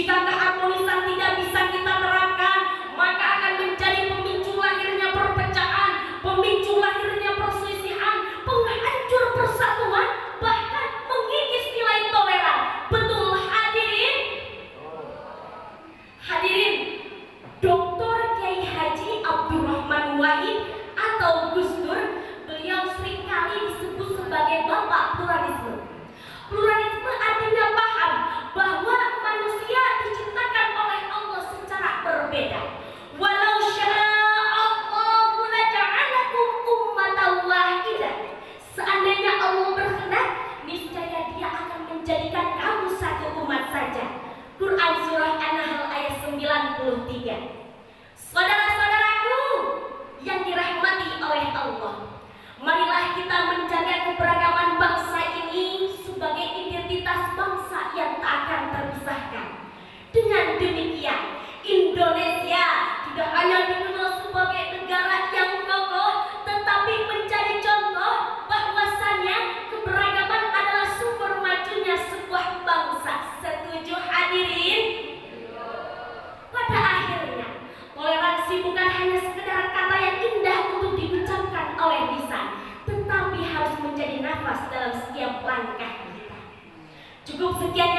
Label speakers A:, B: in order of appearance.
A: Jika keharmonisan tidak bisa kita terapkan, maka akan menjadi pemicu lahirnya perpecahan, pemicu lahirnya perselisihan, penghancur persatuan, bahkan mengikis nilai toleran. Betul hadirin? Hadirin, Dr. Kiai Haji Abdurrahman Wahid atau Gus Dur, beliau seringkali disebut sebagai bapak pluralisme. Pluralisme artinya paham bahwa manusia diciptakan oleh Allah secara berbeda. Walau sya'allahu laja'alakum ummatan wahidah. Seandainya Allah berkehendak, niscaya Dia akan menjadikan kamu satu umat saja. Quran surah An-Nahl ayat 93. Saudara-saudaraku yang dirahmati oleh Allah, marilah kita menjaga keberagaman bangsa ini sebagai identitas bangsa yang tak akan terpisahkan. Dengan demikian, Indonesia tidak hanya dikenal sebagai negara yang kokoh, tetapi menjadi contoh bahwasannya keberagaman adalah sumber majunya sebuah bangsa. Setuju hadirin? Pada akhirnya, toleransi bukan hanya sekedar kata yang indah untuk diucapkan oleh lisan, tetapi harus menjadi nafas dalam setiap langkah kita. Cukup sekian